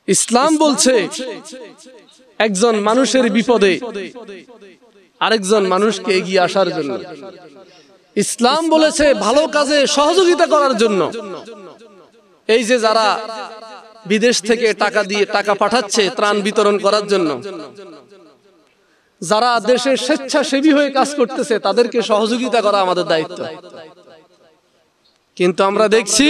ইসলাম বলছে একজন মানুষের বিপদে আরেকজন মানুষকে এগিয়ে আসার জন্য। ইসলাম বলেছে ভালো কাজে সহযোগিতা করার জন্য। এই যে যারা বিদেশ থেকে টাকা পাঠাচ্ছে ত্রাণ বিতরণ করার জন্য, যারা দেশের স্বেচ্ছাসেবী হয়ে কাজ করতেছে তাদেরকে সহযোগিতা করা আমাদের দায়িত্ব। কিন্তু আমরা দেখছি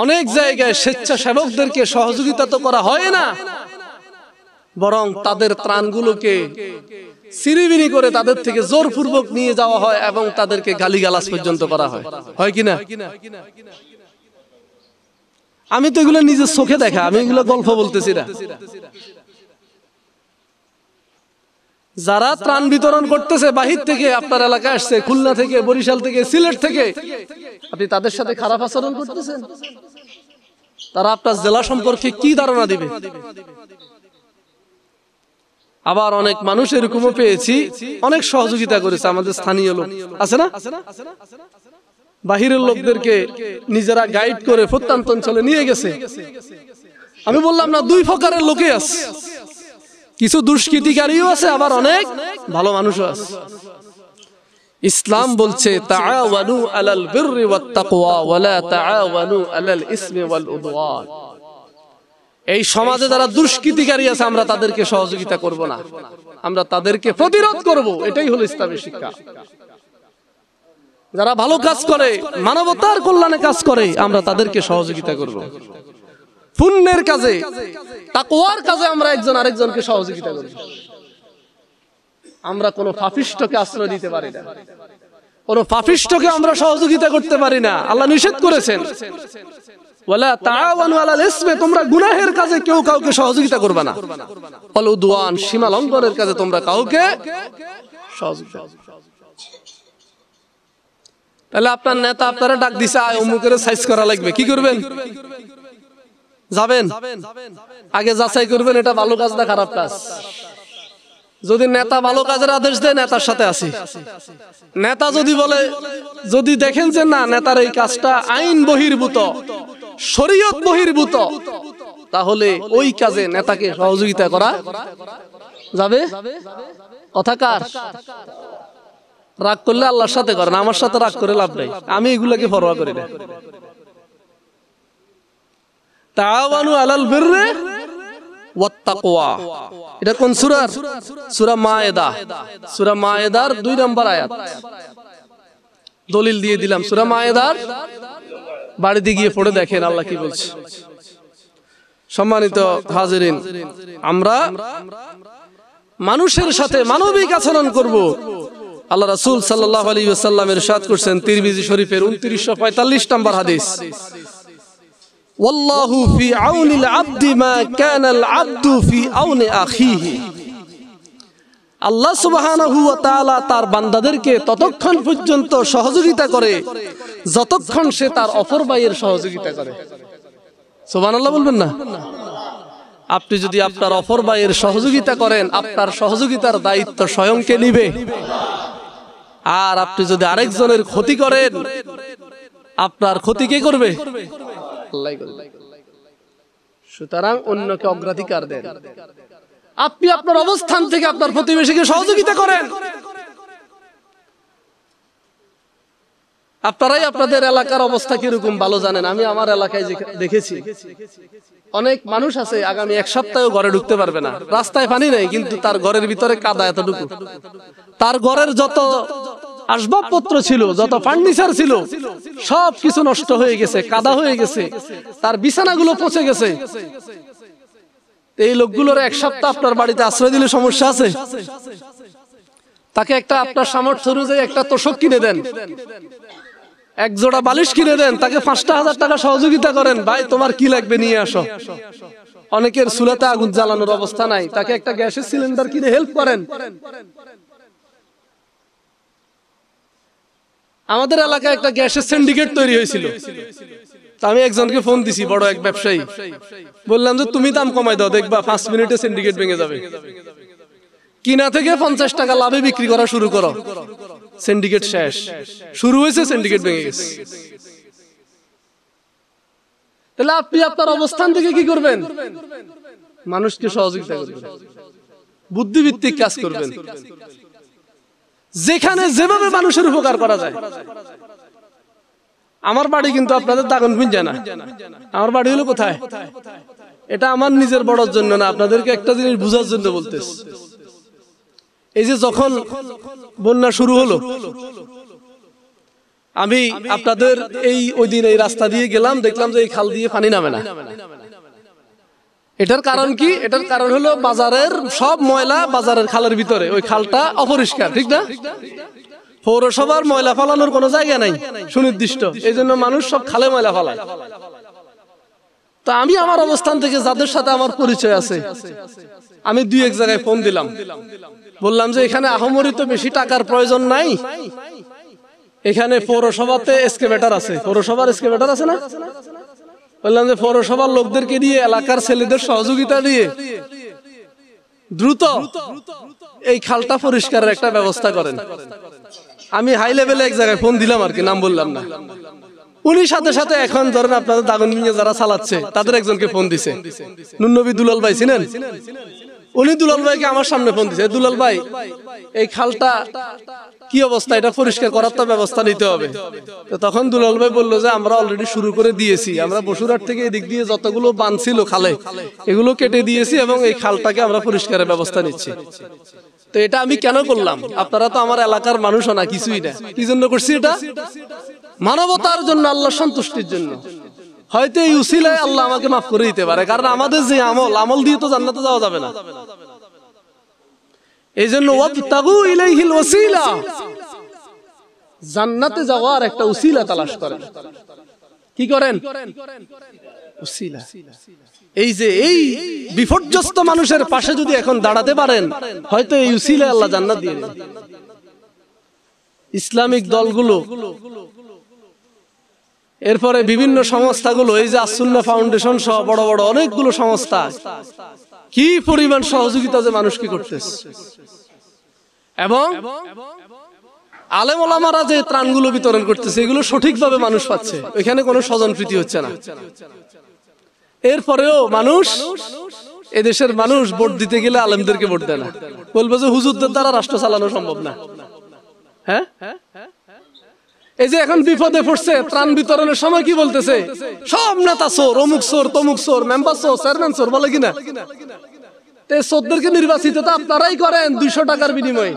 অনেক জায়গায় স্বেচ্ছাসেবকদেরকে সহযোগিতা তো করা হয় না, বরং তাদের ত্রাণগুলোকে সিরিবিনি করে তাদের থেকে জোরপূর্বক নিয়ে যাওয়া হয় এবং তাদেরকে গালিগালাজ পর্যন্ত করা হয়। হয় কিনা? আমি তো এগুলো নিজের চোখে দেখা, আমি এগুলো গল্প বলতেছি না। যারা ত্রাণ বিতরণ করতেছে বাহির থেকে, আপনার এলাকায় আসছে, খুলনা থেকে, বরিশাল থেকে, সিলেট থেকে, আপনি তাদের সাথে খারাপ আচরণ করতেছেন, তারা আপনার জেলা সম্পর্কে কি ধারণা দিবে? আবার অনেক মানুষ এরকমও পেয়েছি অনেক সহযোগিতা করেছে, আমাদের স্থানীয় লোক আছে না, বাহিরের লোকদেরকে নিজেরা গাইড করে প্রত্যন্ত অঞ্চলে নিয়ে গেছে। আমি বললাম না, দুই প্রকারের লোকে আছে, কিছু দুষ্কৃতিকারীও আছে, আবার অনেক ভালো মানুষও আছে। ইসলাম বলছে তাআওয়ানু আলাল বিররি ওয়াত তাকওয়া ওয়া লা তাআওয়ানু আলাল ইসমি ওয়াল উদওয়ান। এই সমাজে যারা দুষ্কৃতিকারী আছে আমরা তাদেরকে সহযোগিতা করব না, আমরা তাদেরকে প্রতিরোধ করব। এটাই হলো ইসলামের শিক্ষা। যারা ভালো কাজ করে, মানবতার কল্যাণে কাজ করে, আমরা তাদেরকে সহযোগিতা করব। পুণ্যের কাজে, তাকওয়ার কাজে আমরা একজন আরেকজনকে সহযোগিতা করব। আমরা কোন পাপিষ্ঠকে আশ্রয় দিতে পারি না, কোন পাপিষ্ঠকে আমরা সহযোগিতা করতে পারি না। আল্লাহ নিষেধ করেছেন ওয়ালা তাআওয়ানু আলাল ইসমি, তোমরা গুনাহের কাজে কেউ কাউকে সহযোগিতা করবে না। ওয়াল উদওয়ান, সীমা লঙ্ঘনের কাজে তোমরা কাউকে সহযোগিতা। তাহলে আপনার নেতা আপনারা ডাক দিছে, আয় অমুকের সাইজ করা লাগবে, কি করবেন? যাবেন? আগে যাচাই করবেন এটা ভালো কাজ না খারাপ কাজ। যদি নেতা ভালো কাজের আদেশ দেয়, নেতার সাথে আছি। নেতা যদি বলে, যদি দেখেন যে না নেতার এই কাজটা আইন বহির্ভূত, শরীয়ত বহির্ভূত, তাহলে ওই কাজে নেতাকে সহযোগিতা করা যাবে। কথা কার? রাগ করলে আল্লাহর সাথে করেন, আমার সাথে রাগ করে লাভ নাই। আমি এগুলাকে পরোয়া করি না। তাআওয়ানু আলাল বিররি ওয়াত তাকওয়া, এটা কোন সূরার? সূরা মায়েদা, সূরা মায়েদার 2 নম্বর আয়াত। দলিল দিয়ে দিলাম, সূরা মায়েদার বাড়িতে গিয়ে পড়ে দেখেন আল্লাহ কি বলছে। সম্মানিত হাজিরিন, আমরা মানুষের সাথে মানবিক আচরণ করব। আল্লাহ রাসূল সাল্লাল্লাহু আলাইহি ওয়াসাল্লাম ইরশাদ করেছেন তিরমিজি শরীফের 2945 নম্বর হাদিস, ওয়াল্লাহু ফি আউনিল আবদি মা কানাল আবদু ফি আউনি আখিহি। আল্লাহ সুবহানাহু ওয়া তাআলা তার বান্দাদেরকে ততক্ষণ পর্যন্ত সহযোগিতা করে যতক্ষণ সে তার অপর ভাইয়ের সহযোগিতা করে। সুবহানাল্লাহ বলবেন না? আপনি যদি আপনার অপর ভাইয়ের সহযোগিতা করেন, আপনার সহযোগিতার দায়িত্ব স্বয়ং কে নিবে? আর আপনি যদি আরেকজনের ক্ষতি করেন, আপনার ক্ষতি কে করবে? আল্লাহই করবে। সুতরাং অন্যকে অগ্রাধিকার দেন। আপনি আপনার অবস্থান থেকে আপনার প্রতিবেশীকে সহযোগিতা করেন। আপনারাই আপনাদের এলাকার অবস্থা কিরকম ভালো জানেন। আমি আমার এলাকায় দেখেছি অনেক মানুষ আছে আগামী 1 সপ্তাহেও ঘরে ঢুকতে পারবে না। রাস্তায় পানি নাই, কিন্তু তার ঘরের ভিতরে কাদা এতটুকু। তার ঘরের যত আসবাবপত্র ছিল, যত ফার্নিচার ছিল, সব কিছু নষ্ট হয়ে গেছে, কাদা হয়ে গেছে, তার বিছানাগুলো পচে গেছে। এই লোকগুলোর 1 সপ্তাহ আপনার বাড়িতে আশ্রয় দিলে সমস্যা আছে? তাকে একটা আপনার সামর্থ্য অনুযায়ী একটা তোষক কিনে দেন, এক জোড়া বালিশ কিনে দেন, তাকে 5,000 টাকা সহযোগিতা করেন। ভাই তোমার কি লাগবে নিয়ে আসো। অনেকের চুলাতে আগুন জ্বালানোর অবস্থা নাই, তাকে একটা গ্যাসের সিলিন্ডার কিনে হেল্প করেন। আমাদের এলাকায় একটা গ্যাসের সিন্ডিকেট তৈরি হয়েছিল। আমি একজনকে ফোন দিছি, বড় এক ব্যবসায়ী, বললাম যে তুমি দাম কমাই দাও, দেখবা 5 মিনিটে সিন্ডিকেট ভেঙে যাবে। কিনা থেকে 50 টাকা লাভে বিক্রি করা শুরু করো, সিন্ডিকেট শেষ। শুরু হয়েছে, সিন্ডিকেট ভেঙে গেছে। তাহলে আপনি আপনার অবস্থান থেকে কি করবেন? মানুষকে সহযোগিতা করবেন, বুদ্ধিভিত্তিক কাজ করবেন, যেখানে যেভাবে মানুষের উপকার করা যায়। আমার বাড়ি কিন্তু আপনাদের দাগনভূঞা যায় না, আমার বাড়ি হলো কোথায়? এটা আমার নিজের বড়র জন্য না, আপনাদেরকে একটা জিনিস বুঝার জন্য বলতেছি। এই যে যখন বন্যা শুরু হলো, আমি আপনাদের ওই দিন এই রাস্তা দিয়ে গেলাম, দেখলাম যে এই খাল দিয়ে পানি নামে না। এটার কারণ কি? এটার কারণ হলো বাজারের সব ময়লা বাজারের খালের ভিতরে, ওই খালটা অপরিষ্কার, ঠিক না? পৌরসভার ময়লা ফালানোর কোনো জায়গা নাই সুনির্দিষ্ট, এই জন্য মানুষ সব খালে ময়লা ফালায়। তো আমি আমার অবস্থান থেকে যাদের সাথে আমার পরিচয় আছে, আমি 2-1 জায়গায় ফোন দিলাম, বললাম যে এখানে আহমরি তো বেশি টাকার প্রয়োজন নাই, এখানে পৌরসভাতে এক্সকেভেটর আছে, পৌরসভার এক্সকেভেটর আছে না? বললাম যে পৌরসভার লোকদেরকে দিয়ে, এলাকার ছেলেদের সহযোগিতা দিয়ে দ্রুত এই খালটা পরিষ্কারের একটা ব্যবস্থা করেন। আমি হাই লেভেলে এক জায়গায় ফোন দিলাম আর কি, নাম বললাম না। উনি সাথে সাথে এখন ধরেন আপনাদের দাগনভূঞা যারা চালাচ্ছে তাদের একজনকে ফোন দিছে, নুননবী দুলাল ভাই চিনেন? উনি দুলাল ভাইকে আমার সামনে ফোন দিছে, দুলাল ভাই এই খালটা কি অবস্থা, এটা পরিষ্কার করার তো ব্যবস্থা নিতে হবে। তো তখন দুলাল ভাই বললো যে আমরা অলরেডি শুরু করে দিয়েছি, আমরা বসুরহাট থেকে এদিক দিয়ে যতগুলো বাঁধ ছিল খালে এগুলো কেটে দিয়েছি এবং এই খালটাকে আমরা পরিষ্কারের ব্যবস্থা নিচ্ছি। তো এটা আমি কেন করলাম? আপনারা তো আমার এলাকার মানুষও না, কিছুই না। কি জন্য করছি এটা? মানবতার জন্য, আল্লাহর সন্তুষ্টির জন্য। হয়তো এই উসিলায় আল্লাহ আমাকে মাফ করে দিতে পারে, কারণ আমাদের যে আমল দিয়ে তো জান্নাতে যাওয়া যাবে না। এই জন্য ওয়াবতাগু ইলাইহিল ওয়াসিলা, জান্নাতে যাওয়ার একটা উসিলা তালাশ করেন। কি করেন? উসিলা। এই যে এই বিপর্যস্ত মানুষের পাশে যদি এখন দাঁড়াতে পারেন, হয়তো এই উসিলায় আল্লাহ জান্নাত দিয়ে দেবেন। ইসলামিক দলগুলো, এরপরে বিভিন্ন সংস্থাগুলো, এই যে আস-সুন্নাহ ফাউন্ডেশন সহ বড় বড় অনেকগুলো সংস্থা, কি পরিমাণ সহযোগিতা যে মানুষকে করতেছে। এবং আলেম ওলামারা যে ত্রাণগুলো বিতরণ করতেছে, এগুলো সঠিকভাবে মানুষ পাচ্ছে, এখানে কোনো স্বজনপ্রীতি হচ্ছে না। এরপরেও মানুষ, এদেশের মানুষ ভোট দিতে গেলে আলেমদেরকে ভোট দেয় না, বলবে যে হুজুরদের দ্বারা রাষ্ট্র চালানো সম্ভব না। হ্যাঁ, এই যে এখন বিপদে পড়ছে, ত্রাণ বিতরণের সময় কি বলতেছে? সব নেতা চোর, অমুক চোর, তমুক চোর, মেম্বার চোর, চেয়ারম্যান চোর, বলে কিনা? চোরদেরকে নির্বাচিত তো আপনারাই করেন 200 টাকার বিনিময়ে,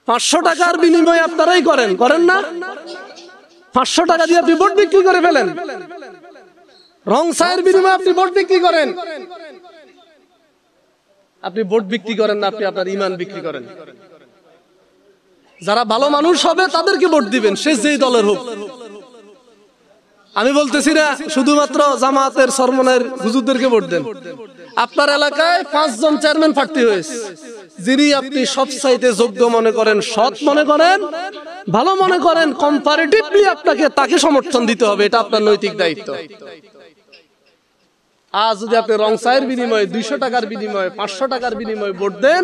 500 টাকার বিনিময়ে আপনারাই করেন, করেন না? 500 টাকা দিয়ে আপনি ভোট বিক্রি করে ফেলেন, রং ছায়ের বিনিময়ে আপনি ভোট বিক্রি করেন। আপনি ভোট বিক্রি করেন না, আপনি আপনার ঈমান বিক্রি করেন। যারা ভালো মানুষ হবে তাদেরকে ভোট দিবেন, সে যেই দলের হোক। আমি বলতেছি না শুধুমাত্র জামাতের সরমনের হুজুরদেরকে ভোট দেন। আপনার এলাকায় 5 জন চেয়ারম্যান প্রার্থী হয়েছে, যিনি আপনি সবচাইতে যোগ্য মনে করেন, সৎ মনে করেন, ভালো মনে করেন, কম্পারেটিভলি আপনাকে তাকে সমর্থন দিতে হবে, এটা আপনার নৈতিক দায়িত্ব। আজ যদি আপনি রং ছায়ের বিনিময়ে, 200 টাকার বিনিময়ে, 500 টাকার বিনিময়ে ভোট দেন,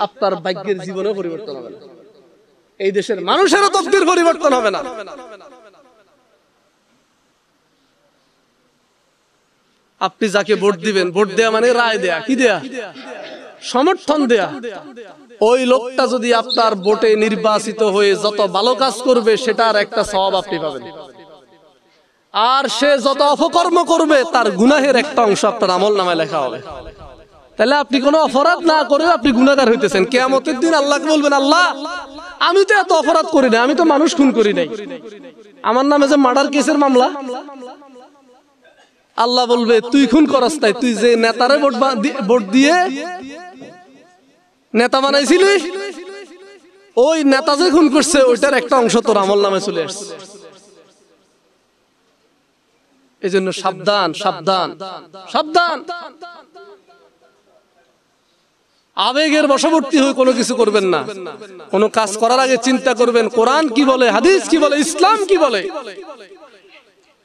আপনার ভাগ্যের জীবনে পরিবর্তন হবে না, এই দেশের মানুষেরও তকদির পরিবর্তন হবে না। আপনি যাকে ভোট দিবেন, ভোট দেয়া মানে রায় দেয়া, কি দেয়া? সমর্থন দেয়া। ওই লোকটা যদি আপনার ভোটে নির্বাচিত হয়ে যত ভালো কাজ করবে, সেটার একটা সওয়াব আপনি পাবেন। আর সে যত অপকর্ম করবে, তার গুনাহের একটা অংশ আপনার আমলনামায় লেখা হবে। তাহলে আপনি কোনো অপরাধ না করে আপনি গুনাহগার হইতেছেন। কিয়ামতের দিন আল্লাহকে বলবেন, আল্লাহ আমি তো এত অপরাধ করি না, আমি তো মানুষ খুন করি নাই, আমার নামে যে মার্ডার কেসের মামলা, আল্লাহ বলবে তুই খুন করস নাই, তুই যে নেতারে ভোট দিয়ে নেতা বানাইছিলি, ওই নেতা যে খুন করছে ওইটার একটা অংশ তোর আমল নামে চলে আসছে। এই জন্য সাবধান, সাবধান, সাবধান। আবেগের বশবর্তী হয়ে কোনো কিছু করবেন না। কোনো কাজ করার আগে চিন্তা করবেন কোরআন কি বলে, হাদিস কি বলে, ইসলাম কি বলে।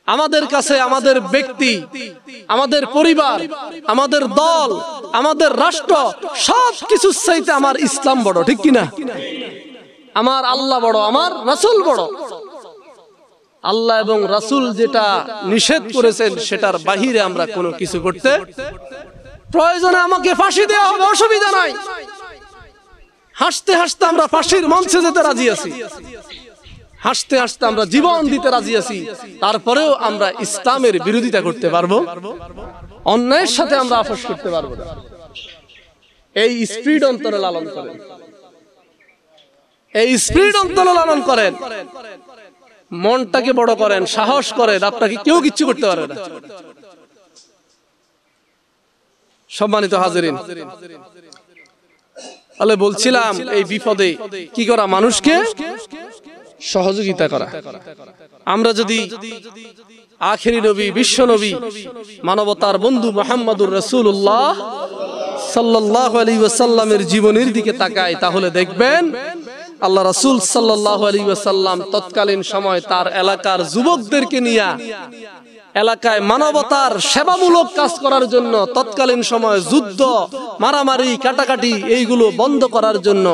আমাদের কাছে আমাদের ব্যক্তি, আমাদের পরিবার, আমাদের দল, আমাদের রাষ্ট্র, সব কিছুর চাইতে আমার ইসলাম বড়, ঠিক কিনা? আমার আল্লাহ বড়, আমার রাসূল বড়। আল্লাহ এবং রাসূল যেটা নিষেধ করেছেন সেটার বাহিরে আমরা কোনো কিছু করতে, প্রয়োজনে আমাকে ফাঁসি দেওয়া হবে, অসুবিধা নাই, হাসতে হাসতে আমরা ফাঁসির মঞ্চে যেতে রাজি আছি, হাসতে হাসতে আমরা জীবন দিতে রাজি আছি, তারপরেও আমরা ইসলামের বিরোধিতা করতে পারবো, অন্যায়ের সাথে আমরা আপোষ করতে পারবো না। এই স্পিরিট অন্তরে লালন করেন, এই স্পিরিট অন্তরে লালন করেন, মনটাকে বড় করেন, সাহস করেন, আপনাকে কেউ কিচ্ছু করতে পারবে না। সম্মানিত হাজিরিন, তাহলে বলছিলাম এই বিপদে কি করা, মানুষকে সহযোগিতা করা। আমরা যদি আখেরি নবী, বিশ্ব নবী, মানবতার বন্ধু মুহাম্মদুর রাসূলুল্লাহ সাল্লাল্লাহু আলাইহি ওয়াসাল্লামের জীবনের দিকে তাকাই, তাহলে দেখবেন আল্লাহ রাসূল সাল্লাল্লাহু আলাইহি ওয়াসাল্লাম তৎকালীন সময় তার এলাকার যুবকদেরকে নিয়ে এলাকায় মানবতার সেবামূলক কাজ করার জন্য, তৎকালীন সময় যুদ্ধ, মারামারি, কাটাকাটি এইগুলো বন্ধ করার জন্য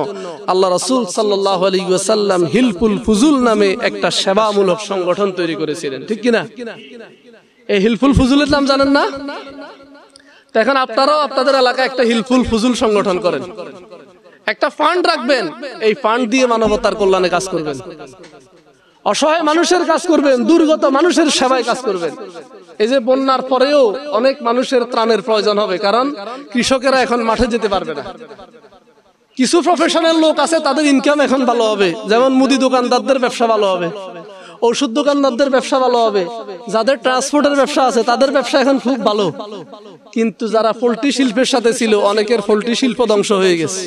আল্লাহ রাসূল সাল্লাল্লাহু আলাইহি ওয়াসাল্লাম হিলফুল ফুজুল নামে একটা সেবামূলক সংগঠন তৈরি করেছিলেন, ঠিক কিনা? এই হিলফুল ফুজুলের নাম জানেন না? এখন আপনারাও আপনাদের এলাকায় একটা হিলফুল ফুজুল সংগঠন করেন, একটা ফান্ড রাখবেন, এই ফান্ড দিয়ে মানবতার কল্যাণে কাজ করবেন, অসহায় মানুষের কাজ করবেন, দুর্গত মানুষের সেবায় কাজ করবেন। এই যে বন্যার পরেও অনেক মানুষের ত্রাণের প্রয়োজন হবে, কারণ কৃষকেরা এখন মাঠে যেতে পারবে না। কিছু প্রফেশনাল লোক আছে, তাদের ইনকাম এখন ভালো হবে, যেমন মুদি দোকানদারদের ব্যবসা ভালো হবে, ওষুধ দোকানদারদের ব্যবসা ভালো হবে, যাদের ট্রান্সপোর্টের ব্যবসা আছে তাদের ব্যবসা এখন খুব ভালো। কিন্তু যারা পোল্ট্রি শিল্পের সাথে ছিল, অনেকের পোল্ট্রি শিল্প ধ্বংস হয়ে গেছে,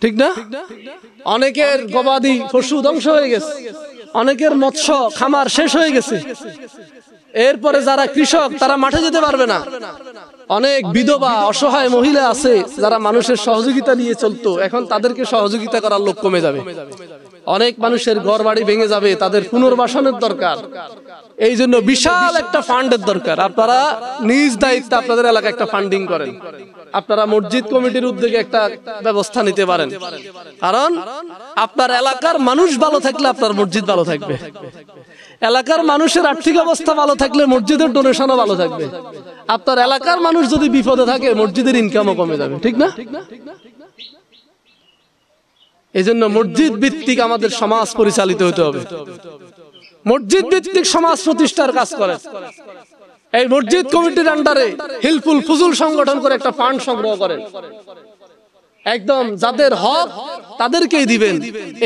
ঠিক না? অনেকের গবাদি পশু ধ্বংস হয়ে গেছে, অনেকের মৎস্য খামার শেষ হয়ে গেছে। এরপরে যারা কৃষক, তারা মাঠে যেতে পারবে না। অনেক বিধবা অসহায় মহিলা আছে যারা মানুষের সহযোগিতা নিয়ে চলতো, এখন তাদেরকে সহযোগিতা করার লোক কমে যাবে। অনেক মানুষের ঘর বাড়ি ভেঙে যাবে, তাদের পুনর্বাসনের দরকার। এই জন্য বিশাল একটা ফান্ডের দরকার। আপনারা নিজ দায়িত্বে আপনাদের এলাকায় একটা ফান্ডিং করেন, আপনারা মসজিদ কমিটির উদ্যোগে একটা ব্যবস্থা নিতে পারেন, কারণ আপনার এলাকার মানুষ ভালো থাকলে আপনার মসজিদ ভালো থাকবে, এলাকার মানুষের আর্থিক অবস্থা ভালো থাকলে মসজিদের ডোনেশনও ভালো থাকবে। আপনার এলাকার মানুষ যদি বিপদে থাকে, মসজিদের ইনকামও কমে যাবে, ঠিক না? এই জন্য মসজিদ ভিত্তিক আমাদের সমাজ পরিচালিত হতে হবে, মসজিদ ভিত্তিক সমাজ প্রতিষ্ঠার কাজ করে। এই মসজিদ কমিটির আন্ডারে হিলফুল ফুজুল সংগঠন করে একটা ফান্ড সংগ্রহ করেন, একদম যাদের হক তাদেরকেই দিবেন।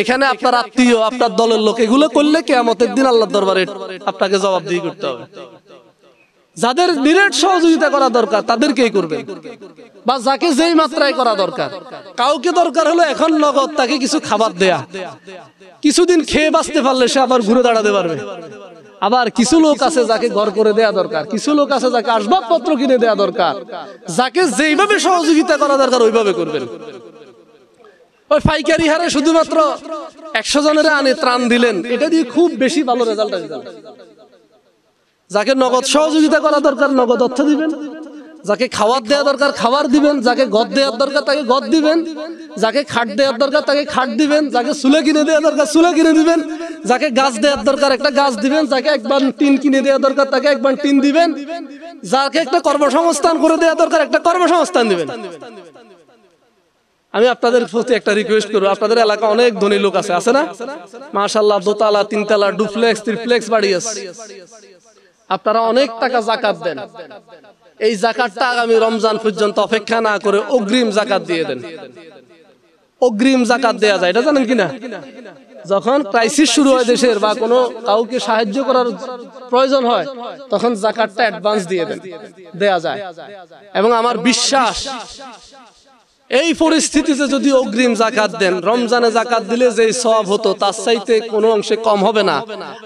এখানে আপনার আত্মীয়, আপনার দলের লোক, এগুলো করলে কিয়ামতের দিন আল্লাহর দরবারে আপনাকে জবাবদিহি করতে হবে। যাদের ডিরেক্ট সহযোগিতা করা দরকার তাদেরকেই করবেন, বা যাকে যেই মাত্রায় করা দরকার। কাউকে দরকার হলো এখন নগদ তাকে কিছু খাবার দেয়া, কিছুদিন খেয়ে বাঁচতে পারলে সে আবার ঘুরে দাঁড়াতে পারবে। আবার কিছু লোক আছে যাকে ঘর করে দেয়া দরকার, কিছু লোক আছে যাকে আসবাবপত্র কিনে দেয়া দরকার। যাকে যেইভাবে সহযোগিতা করা দরকার ওইভাবে করবেন। ওই পাইকারি হারে শুধুমাত্র 100 জনের আনে ত্রাণ দিলেন, এটা দিয়ে খুব বেশি ভালো রেজাল্ট আসবে। যাকে নগদ সহযোগিতা করা দরকার নগদ অর্থ দিবেন, যাকে খাবার দেওয়া দরকার খাবার দিবেন, যাকে গদ দেওয়ার দরকার তাকে গদ দিবেন, যাকে খাট দেওয়ার দরকার তাকে খাট দিবেন, যাকে চুলে কিনে দেওয়া দরকার চুলে কিনে দিবেন, যাকে গাছ দেওয়ার দরকার একটা গাছ দিবেন, যাকে একবার টিন কিনে দেওয়া দরকার তাকে একবার টিন দিবেন, যাকে একটা কর্মসংস্থান করে দেওয়া দরকার একটা কর্মসংস্থান দিবেন। আমি আপনাদের প্রতি একটা রিকোয়েস্ট করব, আপনাদের এলাকা অনেক ধনী লোক আছে, আছে না? মাশাআল্লাহ, দোতলা, তিনতলা, ডুপ্লেক্স, ট্রিপ্লেক্স বাড়ি আছে। আপনারা অনেক টাকা যাকাত দেন, এই যাকাতটা আগামী রমজান পর্যন্ত অপেক্ষা না করে অগ্রিম যাকাত দিয়ে দেন। অগ্রিম যাকাত দেয়া যায়, এটা জানেন কিনা? যখন ক্রাইসিস শুরু হয় দেশের, বা কোনো কাউকে সাহায্য করার প্রয়োজন হয়, তখন যাকাতটা অ্যাডভান্স দিয়ে দেন, দেয়া যায়। এবং আমার বিশ্বাস এই পরিস্থিতিতে যদি অগ্রিম যাকাত দেন, রমজানে যাকাত দিলে যে সওয়াব হতো তার চাইতে কোনো অংশে কম হবে না।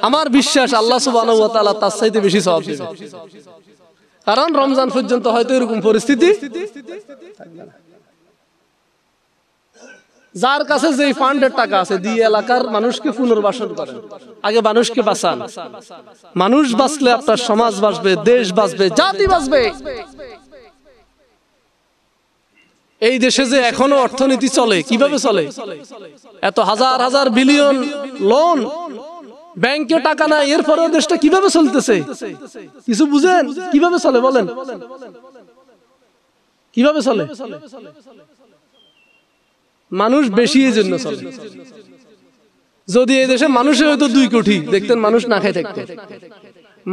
আমার বিশ্বাস আল্লাহ সুবহানাহু ওয়া তাআলা তার চাইতে বেশি সওয়াব দিবেন, কারণ রমজান পর্যন্ত হয়তো এরকম পরিস্থিতি থাকবে না। যার কাছে যে ফান্ডের টাকা আছে দিয়ে এলাকার মানুষকে পুনর্বাসন করেন, আগে মানুষকে বাঁচান। মানুষ বাঁচলে আপনার সমাজ বাঁচবে, দেশ বাঁচবে, জাতি বাঁচবে। এই দেশে যে এখনো অর্থনীতি চলে, কিভাবে চলে? এত হাজার হাজার বিলিয়ন লোন ব্যাংকে টাকা নাই, এরপরেও দেশটা কিভাবে চলতেছে? কিছু বুঝেন? কিভাবে চলে বলেন? কিভাবে চলে? মানুষ বেশি এই জন্য চলে। যদি এই দেশে মানুষের হয়তো 2 কোটি, দেখতেন মানুষ না খেয়ে থাকতো।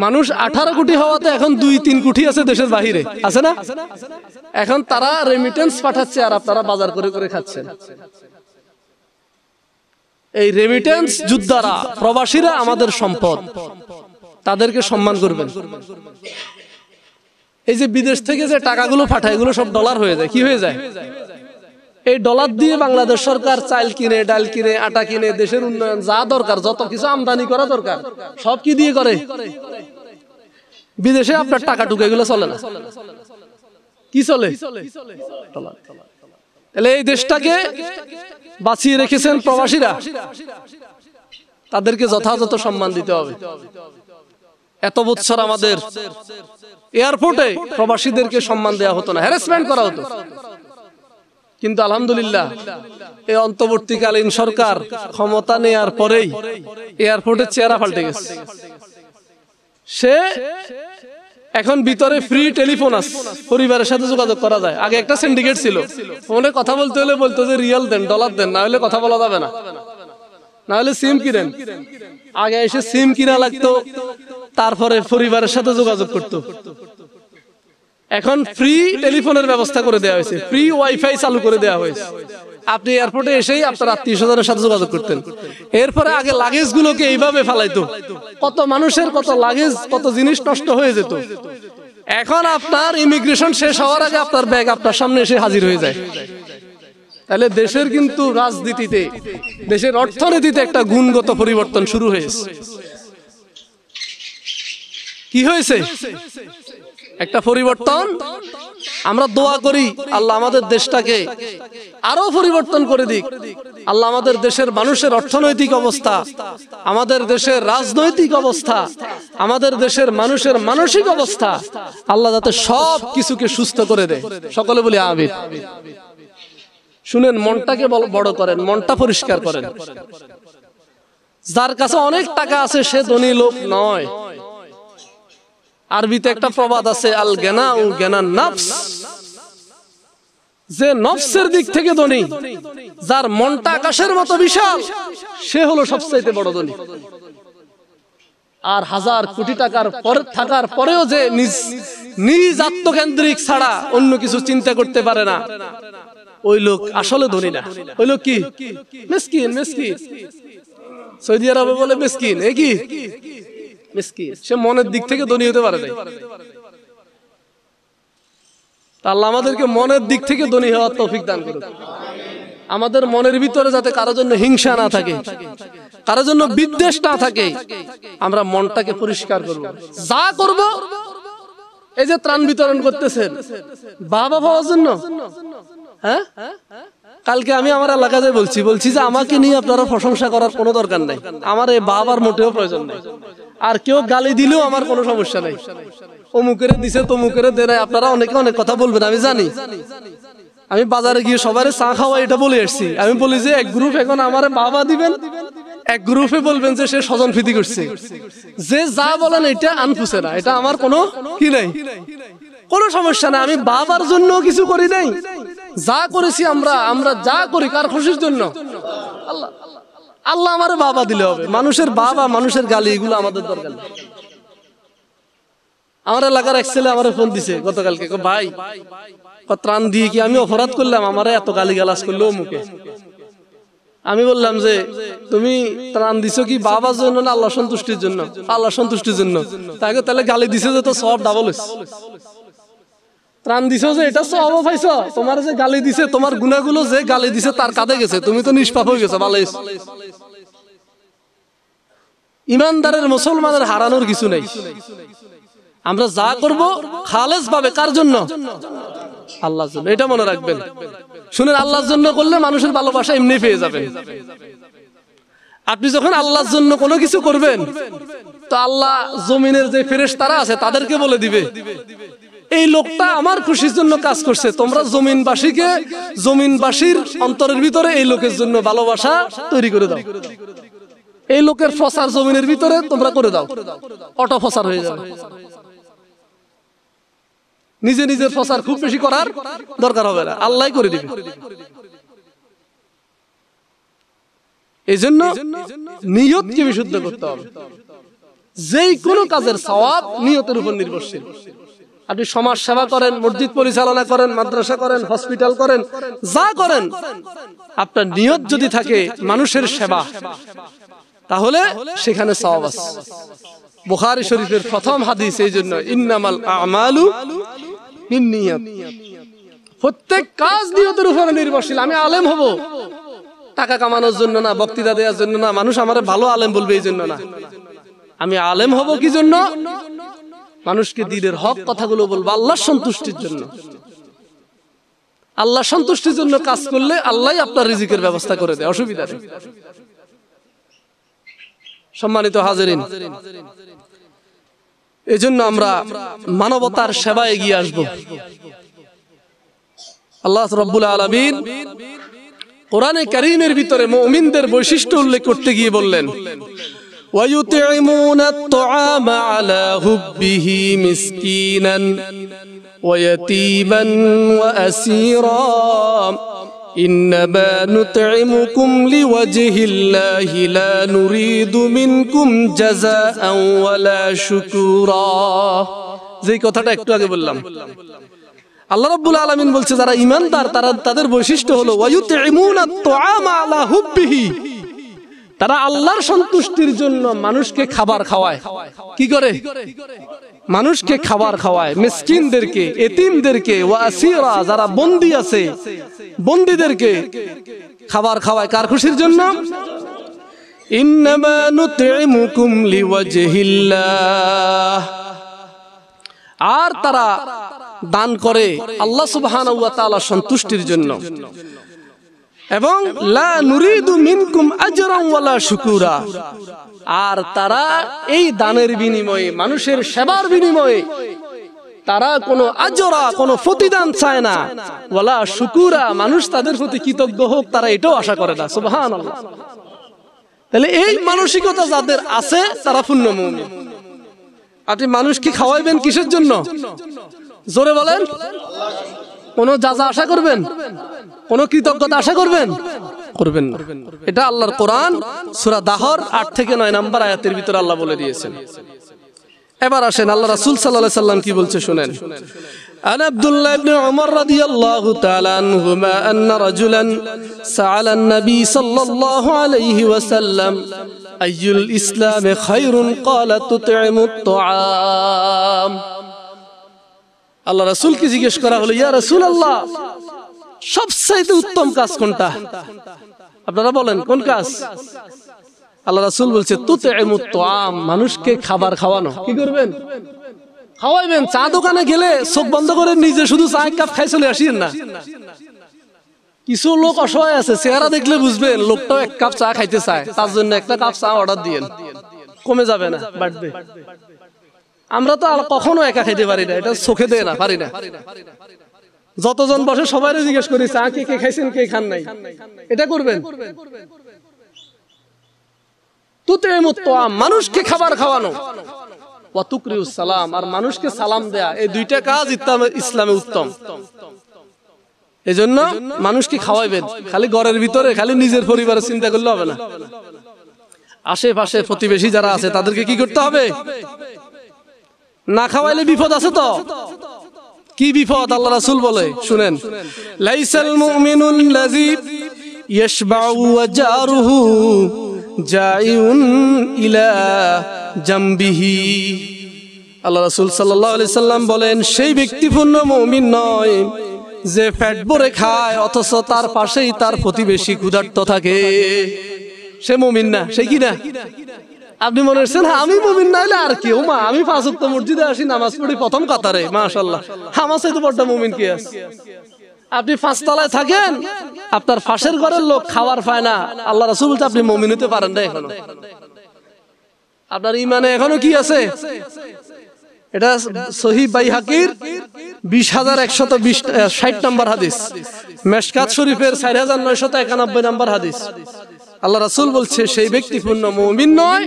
মানুষ 18 কোটি হওয়াতে এখন 2-3 কোটি আছে দেশের বাহিরে, আছে না? এখন তারা রেমিটেন্স পাঠাচ্ছে আর আপনারা বাজার করে করে খাচ্ছেন। এই রেমিটেন্স যোদ্ধারা, প্রবাসীরা আমাদের সম্পদ, তাদেরকে সম্মান করবেন। এই যে বিদেশ থেকে যে টাকাগুলো পাঠায়, এগুলো সব ডলার হয়ে যায়। কি হয়ে যায়? এই ডলার দিয়ে বাংলাদেশ সরকার চাল কিনে, ডাল কিনে, আটা কিনে, দেশের উন্নয়ন যা দরকার, যত কিছু আমদানি করা দরকার, সব কি দিয়ে করে? বিদেশে আপনার টাকা টুকা এগুলো চলে না। কি চলে? ডলার। তাহলে এই দেশটাকে বাঁচিয়ে রেখেছেন প্রবাসীরা, তাদেরকে যথাযথ সম্মান দিতে হবে। এত বছর আমাদের এয়ারপোর্টে প্রবাসীদেরকে সম্মান দেওয়া হতো না, হ্যারাসমেন্ট করা হতো। কিন্তু আলহামদুলিল্লাহ এই অন্তর্বর্তীকালীন সরকার ক্ষমতা নেয়ার পরেই এয়ারপোর্টের চেহারা পাল্টে গেছে। সে এখন ভিতরে ফ্রি টেলিফোন আছে, পরিবারের সাথে যোগাযোগ করা যায়। আগে একটা সিন্ডিকেট ছিল, ফোনে কথা বলতে হলে বলতো যে রিয়াল দেন, ডলার দেন, না হলে কথা বলা যাবে না, না হলে সিম কিনেন। আগে এসে সিম কিনা লাগতো, তারপরে পরিবারের সাথে যোগাযোগ করতো। এখন ফ্রি টেলিফোনের ব্যবস্থা করে দেওয়া হয়েছে, ফ্রি ওয়াইফাই চালু করে দেওয়া হয়েছে। আপনি এয়ারপোর্টে এসেই আপনার আত্মীয়-স্বজনের সাথে যোগাযোগ করতেন। এরপরে আগে লাগেজ গুলোকে এইভাবে ফালাইতো, কত মানুষের কত লাগেজ, কত জিনিস নষ্ট হয়ে যেত। এখন আপনার ইমিগ্রেশন শেষ হওয়ার আগে আপনার ব্যাগ আপনার সামনে এসে হাজির হয়ে যায়। তাহলে দেশের কিন্তু রাজনীতিতে, দেশের অর্থনীতিতে একটা গুণগত পরিবর্তন শুরু হয়েছে। কি হয়েছে? একটা পরিবর্তন। আমরা দোয়া করি আল্লাহ আমাদের দেশটাকে আরো পরিবর্তন করে দিক। আল্লাহ আমাদের দেশের মানুষের অর্থনৈতিক অবস্থা, আমাদের দেশের রাজনৈতিক অবস্থা, আমাদের দেশের মানুষের মানসিক অবস্থা, আল্লাহ যাতে সব কিছুকে সুস্থ করে দেয়। সকলে বলি আমিন। শুনেন, মনটাকে বড় করেন, মনটা পরিষ্কার করেন। যার কাছে অনেক টাকা আছে সে ধনী লোক নয়। আরবিতে একটা প্রবাদ আছে, আল গিনাউ গিনান নফস। যে নফসের দিক থেকে ধনী, যার মনটা আকাশের মতো বিশাল, সে হলো সবচেয়ে বড় ধনী। আর 1000 কোটি টাকার পর থাকার পরেও যে নিজ আত্মকেন্দ্রিক ছাড়া অন্য কিছু চিন্তা করতে পারে না, ওই লোক আসলে ধনী না। ওই লোক কি? মিসকিন। মিসকিন সৌদি আরবে বলে মিসকিন। এ কি? মিসকিন। সে মনের দিক থেকে ধনী হতে পারে না। আল্লাহ আমাদেরকে মনের দিক থেকে ধনী হওয়ার তৌফিক দান করুন। আমাদের মনের ভিতরে যাতে কারোর জন্য হিংসা না থাকে, কারোর জন্য বিদ্বেষ না থাকে। আমরা মনটাকে পরিষ্কার করব। যা করব, এই যে ত্রাণ বিতরণ করতেছেন বাবা পাওয়ার জন্য, হ্যাঁ? কালকে আমি আমার এলাকাতে বলছি যে আমাকে নিয়ে আপনারা প্রশংসা করার কোনো দরকার নাই। আমার এই বাবার মোটেও প্রয়োজন নাই। আর কেউ গালি দিলেও আমার কোনো সমস্যা নাই। অমুকের দিছে, তমুকের দেয়, আপনারা অনেকে অনেক কথা বলবেন, আমি জানি। আমি বাজারে গিয়ে সবার চা খাওয়া এটা বলে এসছি। আমি বলি যে এক গ্রুপ এখন আমার বাবা দিবেন, এক গ্রুপে বলবেন যে সে স্বজন প্রীতি করছে। যে যা বলেন এটা আনফুসে না, এটা আমার কোনো কি নাই, কোনো সমস্যা নাই। আমি বাবার জন্য কিছু করি নাই। যা করেছি আমরা যা করি কার খুশির জন্য? আল্লাহ। আল্লাহ আমার বাবা দিলে হবে। মানুষের বাবা, মানুষের গালি, এগুলো আমাদের দরকার নেই। আমার এলাকার এক ছেলে আমার ফোন দিছে গতকালকে, ভাই ত্রাণ দিয়ে কি আমি অপরাধ করলাম? আমার এত গালি গালাজ করলো মুখে। আমি বললাম যে তুমি ত্রাণ দিছো কি বাবার জন্য না আল্লাহ সন্তুষ্টির জন্য? আল্লাহ সন্তুষ্টির জন্য। তাকে তাহলে গালি দিছে যে তো সব ডাবল হয়েছে। ত্রাণ দিছো যে এটা সব পাইছ, তোমার যে গালি দিছে, তোমার গুনাহগুলো যে গালি দিছে তার কাঁধে গেছে, তুমি তো নিষ্পাপ হয়ে গেছো। ভালো হয়েছে। ইমানদারের মুসলমানের হারানোর কিছু নাই। আমরা যা করব খালেস ভাবে, কার জন্য? আল্লাহর জন্য। এটা মনে রাখবেন। শুনেন, আল্লাহর জন্য করলে মানুষের ভালোবাসা এমনি পেয়ে যাবেন। আপনি যখন আল্লাহর জন্য কোনো কিছু করবেন, তো আল্লাহ জমিনের যে ফেরেশতারা আছে তাদেরকে বলে দিবে, এই লোকটা আমার খুশির জন্য কাজ করছে। তোমরা জমিনবাসীর অন্তরের ভিতরে এই লোকের জন্য ভালোবাসা তৈরি করে দাও। এই লোকের ফসার জমিনের ভিতরে তোমরা করে দাও, অটো ফসার হয়ে যাবে। নিজে নিজের ফসার খুব বেশি করার দরকার হবে না, আল্লাহ করে দিবে। এই জন্য নিয়তকে বিশুদ্ধ করতে হবে। যেই কোনো কাজের সওয়াব নিয়তের উপর নির্ভরশীল। আপনি সমাজ সেবা করেন, মসজিদ পরিচালনা করেন, মাদ্রাসা করেন, হসপিটাল করেন, যা করেন, আপনার নিয়ত যদি থাকে মানুষের সেবা, তাহলে সেখানে সওয়াব আছে। বুখারী শরীফের প্রথম হাদিস এই জন্য, ইন্নামাল আমালু বিন্নিয়াত। প্রত্যেক কাজ নিয়তের উপর নির্ভরশীল। আমি আলেম হব টাকা কামানোর জন্য না, বক্তৃতা দেওয়ার জন্য না, মানুষ আমারে ভালো আলেম বলবে এই জন্য না। আমি আলেম হব কি জন্য? মানুষকে দ্বীনের হক কথাগুলো বলবো আল্লাহর সন্তুষ্টির জন্য। আল্লাহ সন্তুষ্টির জন্য কাজ করলে আল্লাহই আপনার রিজিকের ব্যবস্থা করে দেয়, অসুবিধা নেই। সম্মানিত হাজিরিন, এজন্য আমরা মানবতার সেবায় এগিয়ে আসব। আল্লাহ রাব্বুল আলামিন কোরআনে কারীমের ভিতরে মুমিনদের বৈশিষ্ট্য উল্লেখ করতে গিয়ে বললেন, وَيُطْعِمُونَ الطَّعَامَ عَلَى حُبِّهِ مِسْكِينًا وَيَتِيمًا وَأَسِيرًا إِنَّمَا نُطْعِمُكُمْ لِوَجْهِ اللَّهِ لَا نُرِيدُ مِنكُمْ جَزَاءً وَلَا شُكُورًا। যেই কথাটা একটু আগে বললাম, আল্লাহ রাব্বুল আলামিন বলছে যারা ঈমানদার তাদের বৈশিষ্ট্য হলো ওয়ায়ুতঈমুনা আত-তাআমা আলা হুব্বিহি, তারা আল্লাহর সন্তুষ্টির জন্য মানুষকে খাবার খাওয়ায়। কি করে? মানুষকে খাবার খাওয়ায়, মিসকিনদেরকে, এতিমদেরকে, ওয়া আসীরা যারা বন্দী আছে বন্দীদেরকে খাবার খাওয়ায়। কার খুশির জন্য? ইন্নামা নুতঈমুকুম লিওয়াজহিল্লাহ। আর তারা দান করে আল্লাহ সুবহানাহু ওয়া তাআলা সন্তুষ্টির জন্য, এবং লা নুরিদু মিনকুম আজরান ওয়ালা শুকুরা। আর তারা এই দানের বিনিময়ে, মানুষের সেবার বিনিময়ে তারা কোনো আজরা, কোনো প্রতিদান চায় না, ওয়ালা শুকুরা, মানুষ তাদের প্রতি কৃতজ্ঞ হোক তারা এটাও আশা করে না। সুবহানাল্লাহ। তাহলে এই মানসিকতা যাদের আছে তারা পূর্ণ মুমিন। আপনি মানুষকে খাওয়াইবেন কিসের জন্য? জোরে বলেন। কোন যাজা আশা করবেন? কোন কৃতজ্ঞতা আশা করবেন? করবেন না। এটা আল্লাহর কোরআন সূরা দাহর 8 থেকে 9 নম্বর আয়াতের ভিতরে আল্লাহ বলে দিয়েছেন। এবার আসেন আল্লাহ রাসূল সাল্লাল্লাহু আলাইহি সাল্লাম কি বলছে শুনেন। আন আব্দুল্লাহ ইবনে উমর রাদিয়াল্লাহু তাআলা আনহুমা আন্না রাজুলান সাআলা আন-নবী সাল্লাল্লাহু আলাইহি ওয়াসাল্লাম আইয়ুল ইসলামে খায়রুন ক্বালা তুতঈমুত তাআম। আল্লাহ রাসূলকে জিজ্ঞেস করা হলো, ইয়া রাসূলুল্লাহ, সবচেয়ে উত্তম কাজ কোনটা? আপনারা বলেন কোন কাজ? আল্লাহ রাসূল বলছে তুতঈমুত তাআম, মানুষকে খাবার খাওয়ানো। কি করবেন? খাওয়াইবেন। চা দোকানে গেলে চোখ বন্ধ করে নিজে শুধু চা এক কাপ খাই চলে আসেন না। কিছু লোক অসহায় আছে, চেহারা দেখলে বুঝবেন লোকটাও এক কাপ চা খাইতে চায়, তার জন্য একটা কাপ চা অর্ডার দিয়েন, কমে যাবে না, বাড়বে। আমরা তো আর কখনো একা খাইতে পারি না, এটা চোখে দেয় না, পারি না। যতজন বসে সবাই জিজ্ঞেস করি চা কে কে খাইছেন, কে খান নাই। এটা করবেন। তুতঈমুত তাআম, মানুষকে খাবার খাওয়ানো, ওয়া তুকরিউস সালাম, আর মানুষকে সালাম দেয়া, এই দুইটা কাজ ইসলামে উত্তম। এজন্য মানুষকে খাওয়াইবেন। খালি ঘরের ভিতরে, খালি নিজের পরিবারের চিন্তা করলে হবে না। আশেপাশে প্রতিবেশী যারা আছে তাদেরকে কি করতে হবে? না খাওয়াইলে বিপদ আছে। তো কি বিপদ আল্লাহ রাসূল বলে শুনেন, লাইসাল মুমিনুল লাযী ইয়াশবাউ ওয়া জারুহু জাইউন ইলা জামবিহি। আল্লাহ রাসূল সাল্লাল্লাহু আলাইহি সাল্লাম বলেন, সেই ব্যক্তি পূর্ণ মুমিন নয় যে পেট ভরে খায় অথচ তার পাশেই তার প্রতিবেশী ক্ষুধার্ত থাকে। সে মুমিন না। সে কি না? আপনি মনে করছেন আমি মুমিন না হলে আর কেউ, মা আমি 5 ওয়াক্ত মসজিদে আসি, নামাজ পড়ি প্রথম কাতারে, মাশাআল্লাহ, আমার চাইতে বড় মুমিন কে আছে? আপনি 5 তলায় থাকেন, আপনার পাশের ঘরের লোক খাবার পায় না, আল্লাহ রাসূল বলতে আপনি মুমিন হতে পারেন না এখনো। আপনার ঈমানে এখনো কি আছে? এটা সহিহ বাইহাকির 20160 নম্বর হাদিস, মেশকাত শরীফের 4991 নম্বর হাদিস। আল্লাহ রাসূল বলছে সেই ব্যক্তি পূর্ণ মুমিন নয়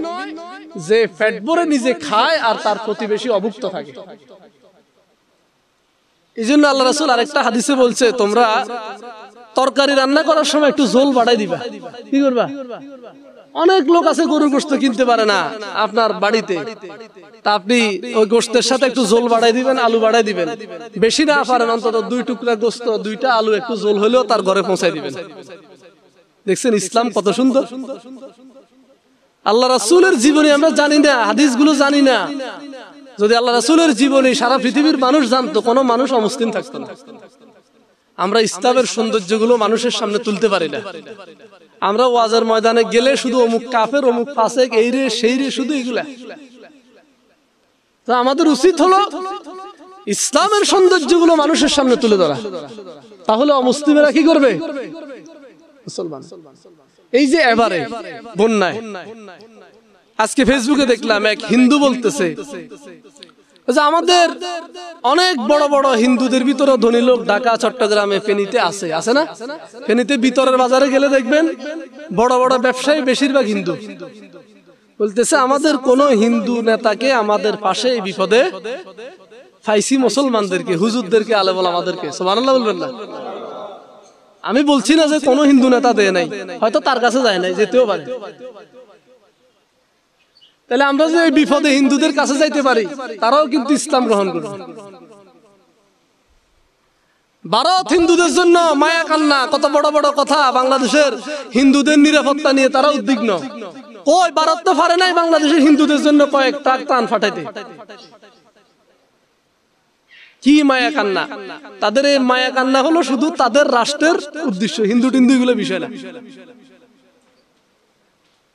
যে পেট ভরে নিজে খায় আর তার প্রতিবেশী অভুক্ত থাকে। এই জন্য আল্লাহ রাসূল আরেকটা হাদিসে বলছে, তোমরা তরকারি রান্না করার সময় একটু ঝোল বাড়াই দিবা। কি করবা? অনেক লোক আছে গরুর গোশত কিনতে পারে না আপনার বাড়িতে, তা আপনি ওই গোশতের সাথে একটু ঝোল বাড়াই দিবেন, আলু বাড়াই দিবেন। বেশি না পারেন অন্তত 2 টুকরা গোশত, 2টা আলু, একটু ঝোল হলেও তার ঘরে পৌঁছাই দিবেন। দেখছেন ইসলাম কত সুন্দর। আল্লাহ রাসূলের জীবনী আমরা জানি না, হাদিসগুলো জানি না। যদি আল্লাহ রাসূলের জীবনী সারা পৃথিবীর মানুষ জানতো, কোনো মানুষ অমুসলিম থাকতো না। আমরা ইসলামের সৌন্দর্যগুলো মানুষের সামনে তুলতে পারি না। আমরা ওয়াজের ময়দানে গেলে শুধু অমুক কাফের, অমুক ফাসেক, এই রে সেই রে, শুধু এগুলা। তো আমাদের উচিত হলো ইসলামের সৌন্দর্যগুলো মানুষের সামনে তুলে ধরা। তাহলে অমুসলিমেরা কি করবে? মুসলমান। এই যে এবারে বন্যায় আজকে ফেসবুকে দেখলাম এক হিন্দু বলতেছে যে আমাদের অনেক বড় বড় হিন্দুদের ভিতরে ধনী লোক ঢাকা, চট্টগ্রামে, ফেনীতে আছে, আছে না? ফেনীতে ভিতরের বাজারে গেলে দেখবেন বড় বড় ব্যবসায়ী বেশিরভাগ হিন্দু। বলতেছে আমাদের কোন হিন্দু নেতাকে আমাদের পাশে এই বিপদে ফাইসি মুসলমানদেরকে, হুজুরদেরকে, আলেম ওলামাদেরকে। সুবহানাল্লাহ বলবেন না? আমি বলছি না যে কোন হিন্দু নেতা দেয় নাই, হয়তো তার কাছে যায় নাই, যেতেও পারে। তাহলে আমরা যে এই বিপদে হিন্দুদের কাছে যাইতে পারি, তারাও কিন্তু ইসলাম গ্রহণ করবে। ভারত হিন্দুদের জন্য মায়া কান্না, কত বড় বড় কথা। বাংলাদেশের হিন্দুদের নিরাপত্তা নিয়ে তারা উদ্বিগ্ন। কই ভারত তো পারে নাই বাংলাদেশের হিন্দুদের জন্য কয়েক ট্রাক ত্রাণ ফাটাইতে। কি মায়া কান্না? তাদের এই মায়া কান্না হলো শুধু তাদের রাষ্ট্রের উদ্দেশ্য, হিন্দু টিন্দু এগুলো বিষয় না।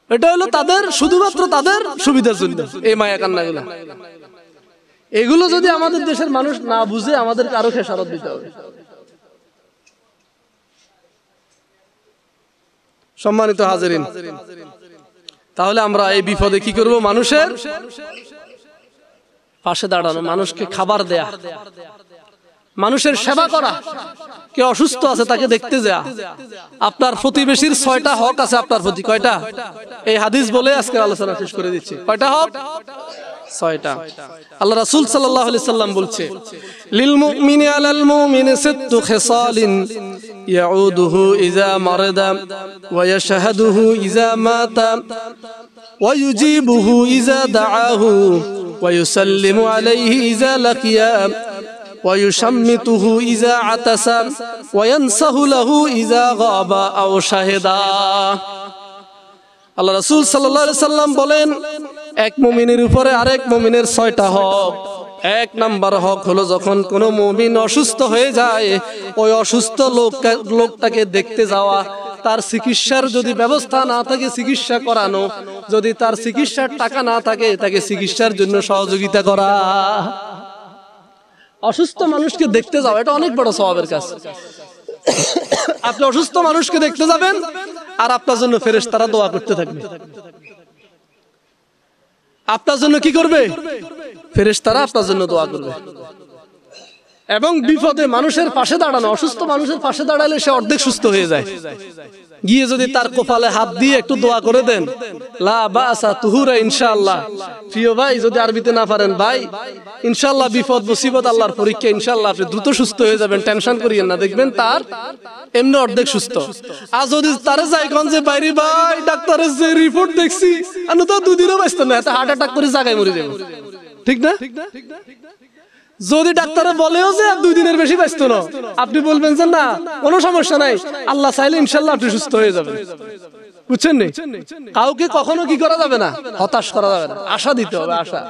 এটা হলো তাদের শুধুমাত্র তাদের সুবিধার জন্য এই মায়া কান্নাগুলো। এগুলো যদি আমাদের দেশের মানুষ না বুঝে, আমাদেরকে আরো খেসারত দিতে হবে। সম্মানিত হাজিরিন, তাহলে আমরা এই বিপদে কি করব? মানুষের পাশে দাঁড়ানো, মানুষকে খাবার দেয়া, মানুষের সেবা করা। কে অসুস্থ আছে তাকে দেখতে যাওয়া। আপনার প্রতিবেশীর 6টা হক আছে আপনার প্রতি। কয়টা? এই হাদিস বলে আজকে আলোচনা শেষ করে দিচ্ছি। কয়টা হক? 6টা। আল্লাহ রাসূল সাল্লাল্লাহু আলাইহি সাল্লাম বলছে, লিল মুমিনি আলাল মুমিনি সিত্তু খিসালিন ইয়াউদুহু ইযা মারাদা ওয়া ইয়াশহাদুহু ইযা মাতা ওয়া ইউজিবুহু ইযা দাআহু ওয়া ইউসাল্লিমু আলাইহি ইযা লাকিয়া ويشمته إذا عطس وينصح له إذا غاب أو شهد। আল্লাহ রাসূল সাল্লাল্লাহু আলাইহি সাল্লাম বলেন, এক মুমিনের উপরে আরেক মুমিনের 6টা হক। 1 নাম্বার হক হলো যখন কোনো মুমিন অসুস্থ হয়ে যায়, ওই অসুস্থ লোকটাকে দেখতে যাওয়া, তার চিকিৎসার যদি ব্যবস্থা না থাকে চিকিৎসা করানো, যদি তার চিকিৎসার টাকা না থাকে তাকে চিকিৎসার জন্য সহযোগিতা করা। অসুস্থ মানুষকে দেখতে যাও, এটা অনেক বড় সওয়াবের কাজ। আপনি অসুস্থ মানুষকে দেখতে যাবেন আর আপনার জন্য ফেরেশতারা দোয়া করতে থাকবে। আপনার জন্য কি করবে? ফেরেশতারা আপনার জন্য দোয়া করবে। এবং বিপদে মানুষের পাশে দাঁড়ানো, অসুস্থ মানুষের পাশে দাঁড়ালে সে অর্ধেক সুস্থ হয়ে যায়। গিয়ে যদি তার কপালে হাত দিয়ে একটু দোয়া করে দেন, লা বাসা তুহুরা ইনশাআল্লাহ। প্রিয় ভাই, যদি আরবিতে না পারেন ভাই, ইনশাআল্লাহ বিপদ মুসিবত আল্লাহর পরীক্ষা, ইনশাআল্লাহ আপনি দ্রুত সুস্থ হয়ে যাবেন, টেনশন করিয়েন না, দেখবেন তার এমনি অর্ধেক সুস্থ। আর যদি তারে যাই কোন যে বাইরে ভাই ডাক্তারের যে রিপোর্ট দেখছি, আমি তো 2 দিনও বাঁচতাম না, এত হার্ট অ্যাটাক করে জায়গায় মরে যাবো, ঠিক না? যদি ডাক্তারে বলেও যে 2 দিনের বেশি বাঁচতো না, আপনি বলবেন যে না কোনো সমস্যা নাই, আল্লাহ চাইলে ইনশাআল্লাহ আপনি সুস্থ হয়ে যাবেন। বুঝছেন নি? কাউকে কখনো কি করা যাবে না, হতাশ করা যাবে না, আশা দিতে হবে, আশা।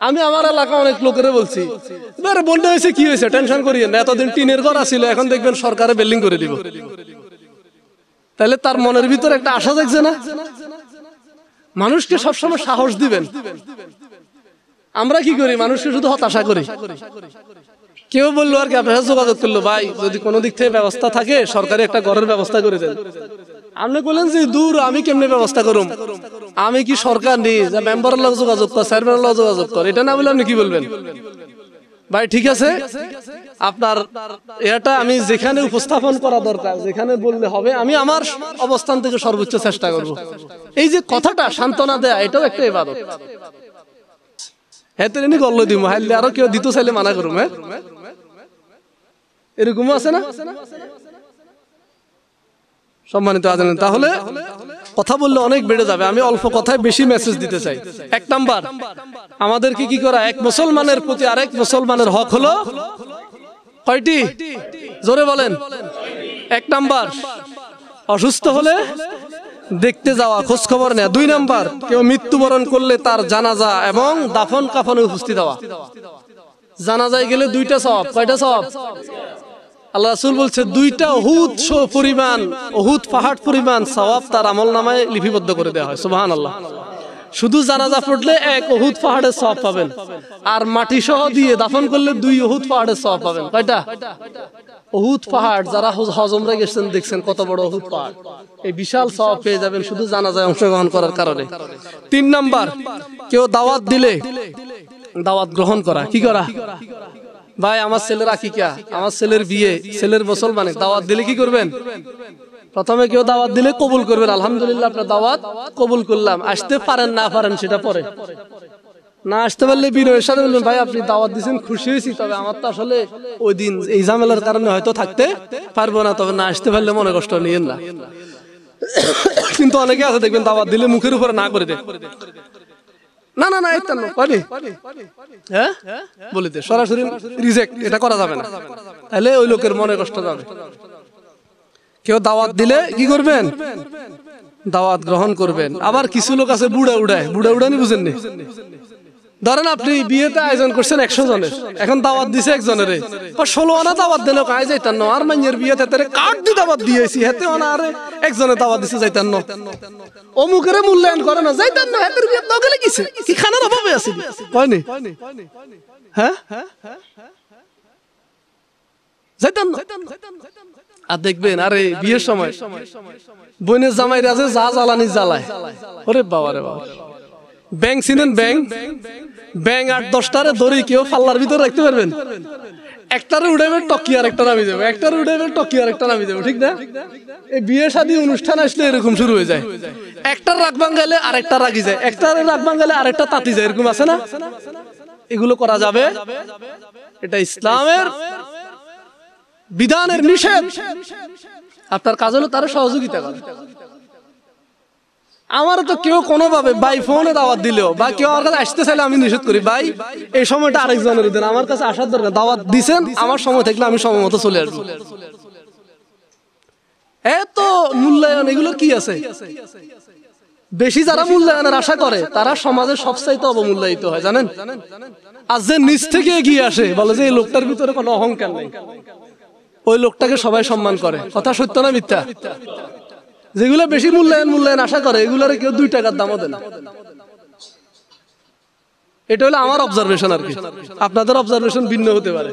আমি আমার এলাকা অনেক লোকের বলছি, আরে বন্যা হয়েছে, কি হয়েছে, টেনশন করিয়েন না, এতদিন টিনের ঘর ছিল, এখন দেখবেন সরকারে বিল্ডিং করে দিব। তাহলে তার মনের ভিতরে একটা আশা জাগছে না? মানুষকে সবসময় সাহস দিবেন। আমরা কি করি? মানুষকে শুধু হতাশা করি। কেউ বললো আর কি আপনার সাথে যোগাযোগ করলো, ভাই যদি কোনো দিক থেকে ব্যবস্থা থাকে সরকারি একটা ঘরের ব্যবস্থা করে দেন। আপনি বললেন যে দূর, আমি কেমনে ব্যবস্থা করুম, আমি কি সরকার নেই যে মেম্বারের লোক যোগাযোগ কর, চেয়ারম্যানের লোক যোগাযোগ কর, এটা না বলে আপনি কি বলবেন? ভাই ঠিক আছে, আপনার এটা আমি যেখানে উপস্থাপন করা দরকার, যেখানে বললে হবে, আমি আমার অবস্থান থেকে সর্বোচ্চ চেষ্টা করব। এই যে কথাটা সান্ত্বনা দেয়া, এটাও একটা ইবাদত। হ্যাঁ, তেমনি গল্ল দিব, হাইলে আরো কেউ দিতে চাইলে মানা করুম। হ্যাঁ, এরকমও আছে না? সম্মানিত আছেন, তাহলে কথা বললে অনেক বেড়ে যাবে, আমি অল্প কথায় বেশি মেসেজ দিতে চাই। এক নাম্বার, আমাদেরকে কি করা? এক মুসলমানের প্রতি আরেক মুসলমানের হক হলো কয়টি? জোরে বলেন। এক নাম্বার, অসুস্থ হলে দেখতে যাওয়া, খোঁজ খবর নেওয়া। দুই নাম্বার, কেউ মৃত্যুবরণ করলে তার জানাজা এবং দাফন কাফনে উপস্থিত হওয়া। জানাজায় গেলে দুইটা সওয়াব। কয়টা সওয়াব? আল্লাহ রাসূল বলছে দুইটা উহুদ পরিমাণ, উহুদ পাহাড় পরিমাণ সওয়াব তার আমলনামায় লিপিবদ্ধ করে দেওয়া হয়। সুবহানাল্লাহ। শুধু জানাজা পড়লে এক উহুদ পাহাড়ের সওয়াব পাবেন, আর মাটি সহ দিয়ে দাফন করলে 2 উহুদ পাহাড়ের সওয়াব পাবেন। কয়টা? উহুদ পাহাড়, যারা হজ উমরা গেছেন দেখছেন কত বড় উহুদ পাহাড়, এই বিশাল সওয়াব পেয়ে যাবেন শুধু জানাজায় অংশগ্রহণ করার কারণে। 3 নাম্বার, কেউ দাওয়াত দিলে দাওয়াত গ্রহণ করা। কি করা? ভাই আমার ছেলের আকিকা, আমার ছেলের বিয়ে, ছেলের মুসলমানে দাওয়াত দিলে কি করবেন? প্রথমে কেউ দাওয়াত দিলে কবুল করবেন, আলহামদুলিল্লাহ আপনার দাওয়াত কবুল করলাম। আসতে পারেন না পারেন সেটা পরে, না আসতে পারলে বিনয়ের সাথে বলবেন ভাই আপনি দাওয়াত দিয়েছেন, খুশি হয়েছি, তবে আমার তো আসলে ওই দিন এই ঝামেলার কারণে হয়তো থাকতে পারবো না, তবে না আসতে পারলে মনে কষ্ট নিয়েন না। কিন্তু অনেকে আছে দেখবেন দাওয়াত দিলে মুখের উপরে না করে দেয়, না না না এটা না পারি, হ্যাঁ বলে দে, সরাসরি রিজেক্ট, এটা করা যাবে না, তাহলে ওই লোকের মনে কষ্ট যাবে। কেউ দাওয়াত দিলে কি করবেন? দাওয়াত গ্রহণ করবেন। আবার কিছু লোক আছে বুড়া উড়ায়, বুড়া উড়ানি বুঝেননি? ধরেন আপনি বিয়েতে আয়োজন করছেন 100 জনের, এখন দাওয়াত দিছে একজনের, 16 আনা দাওয়াত দিলে কাজ যাইতাম না, আর মাইয়ের বিয়েতে তারে কার্ড দিয়ে দাওয়াত দিয়েছি, হেতে ওনা আর একজনের দাওয়াত দিছে যাইতাম না, অমুকের মূল্যায়ন করে না, যাইতাম না, হেতের বিয়ে দাও গেলে কিছে কি খানার অভাবে আছে কয়নি? হ্যাঁ যাইতাম না। আর দেখবেন আরে বিয়ের সময় বোনের জামাইরা আছে যা জ্বালানি জ্বালায়, ওরে বাবা রে বাবা। ব্যাংক চিনেন? ব্যাংক 8-10টারে দড়ি কেউ পাল্লার ভিতরে রাখতে পারবেন? একটারে উঠাইবে টকি আর একটা নামি যাবে, একটারে উঠাইবে টকি আর একটা নামি যাবে, ঠিক না? এই বিয়ে শাদী অনুষ্ঠান আসলে এরকম শুরু হয়ে যায়, একটার রাগ ভাঙালে আরেকটা রাগি যায়, একটার রাগ ভাঙালে আরেকটা তাতি যায়, এরকম আছে না? এগুলো করা যাবে? এটা ইসলামের বিধানের নিষেধ। আপনার কাজ হলো তারা সহযোগিতা করে। আমার তো কেউ কোনোভাবে ভাই ফোনে দাওয়াত দিলেও বা কেউ আমার কাছে আসতে চাইলে আমি নিষেধ করি, ভাই এই সময়টা আরেকজনের দেন, আমার কাছে আসার দরকার, দাওয়াত দিছেন, আমার সময় থাকলে আমি সময় মতো চলে আসবো। এত মূল্যায়ন, এগুলো কি আছে? বেশি যারা মূল্যায়নের আশা করে তারা সমাজের সবচাইতে অবমূল্যায়িত হয়, জানেন? আর যে নিচ থেকে এগিয়ে আসে, বলে যে এই লোকটার ভিতরে কোনো অহংকার নেই, ওই লোকটাকে সবাই সম্মান করে। কথা সত্য না মিথ্যা? যেগুলো বেশি মূল্যায়ন আশা করে এগুলোর কেউ 2 টাকার দামও দেয় না। এটা হলো আমার অবজারভেশন, আর কি আপনাদের অবজারভেশন ভিন্ন হতে পারে।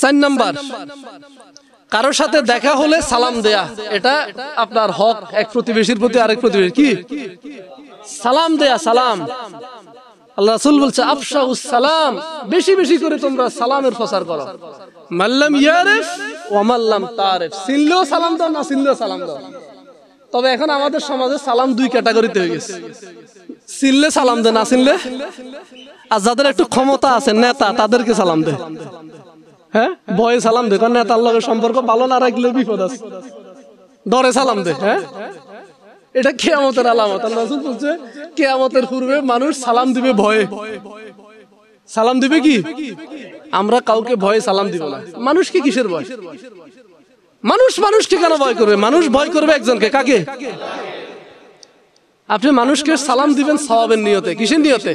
4 নাম্বার, কারোর সাথে দেখা হলে সালাম দেয়া, এটা আপনার হক। এক প্রতিবেশীর প্রতি আরেক প্রতিবেশী কি সালাম দেয়া, সালাম। আল্লাহ রাসূল বলছে আফশাউস সালাম, বেশি বেশি করে তোমরা সালামের প্রচার করো। মাল্লাম ইয়ারিফ ওয়া মাল্লাম তারিফ, চিনলেও সালাম দাও, না চিনলেও সালাম দাও। তবে এখন আমাদের সমাজে সালাম 2 ক্যাটাগরিতে হয়ে গেছে, চিনলে সালাম দে, না চিনলে। আর যাদের একটু ক্ষমতা আছে, নেতা, তাদেরকে সালাম দে, হ্যাঁ ভয়ে সালাম দে, কারণ নেতার লগে সম্পর্ক ভালো না রাখলে বিপদ আছে, ডরে সালাম দে। হ্যাঁ, এটা কিয়ামতের আলামত। আল্লাহ রাসূল বলছে কিয়ামতের পূর্বে মানুষ সালাম দিবে ভয়ে। সালাম দিবে কি? আমরা কাউকে ভয়ে সালাম দিব না। মানুষকে কিসের ভয়? মানুষকে কেন ভয় করবে? মানুষ ভয় করবে একজনকে, কাকে? আপনি মানুষকে সালাম দিবেন সওয়াবের নিয়তে। কিসের নিয়তে?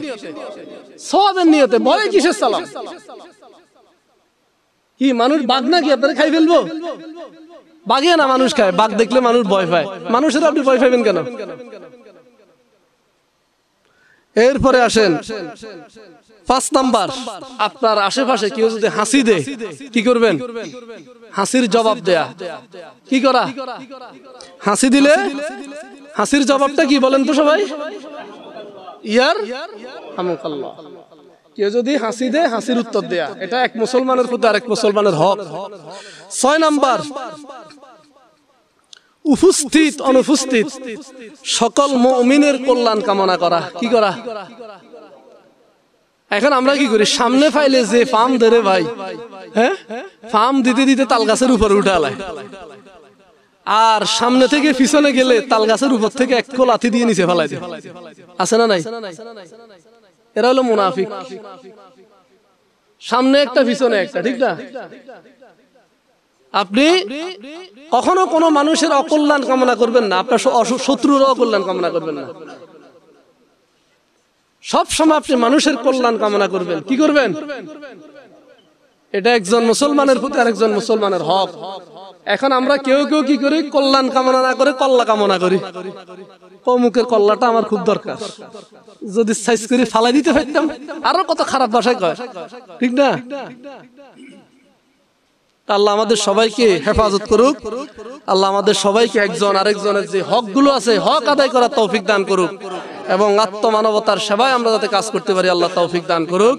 সওয়াবের নিয়তে। ভয়ে কিসের সালাম? কি মানুষ বাঘ নাকি আপনারা খাই ফেলবো? বাঘে না মানুষ খায়, বাঘ দেখলে মানুষ ভয় পায়, মানুষের আপনি ভয় পাবেন কেন? এরপরে আসেন 5 নাম্বার, আপনার আশেপাশে কেউ যদি হাসি দেয় কি করবেন? হাসির জবাব দেয়া। কি করা? হাসি দিলে হাসির জবাবটা কি বলেন তো সবাই? ইয়ার হামুকাল্লাহ। কেউ যদি হাসি দেয় হাসির উত্তর দেয়া, এটা এক মুসলমানের প্রতি আরেক মুসলমানের হক। 6 নাম্বার, উপস্থিত অনুপস্থিত সকল মুমিনের কল্যাণ কামনা করা। কি করা? এখন আমরা কি করি, সামনে পাইলে যে ফার্ম ধরে ভাই, হ্যাঁ ফার্ম দিতে দিতে তাল গাছের উপরে উঠে আলায়, আর সামনে থেকে পিছনে গেলে তাল গাছের উপর থেকে এক লাথি দিয়ে নিচে ফেলাই দেয়। আছে না নাই? এরা হলো মুনাফিক। সামনে একটা পিছনে একটা, ঠিক না? আপনি কখনো কোনো মানুষের অকল্যাণ কামনা করবেন না, আপনার শত্রুর অকল্যাণ কামনা করবেন না। সব সময় আপনি মানুষের কল্যাণ কামনা করবেন। কি করবেন? এটা একজন মুসলমানের প্রতি আরেকজন মুসলমানের হক। এখন আমরা কেউ কেউ কি করি, কল্যাণ কামনা না করে কল্লা কামনা করি। অমুকের কল্লাটা আমার খুব দরকার, যদি সাইজ করে ফালাই দিতে পারতাম। আরো কত খারাপ ভাষায় কয়, ঠিক না? আল্লাহ আমাদের সবাইকে হেফাজত করুক। আল্লাহ আমাদের সবাইকে একজন আরেকজনের যে হক গুলো আছে হক আদায় করার তৌফিক দান করুক, এবং আত্মমানবতার সেবায় আমরা যাতে কাজ করতে পারি আল্লাহ তৌফিক দান করুক।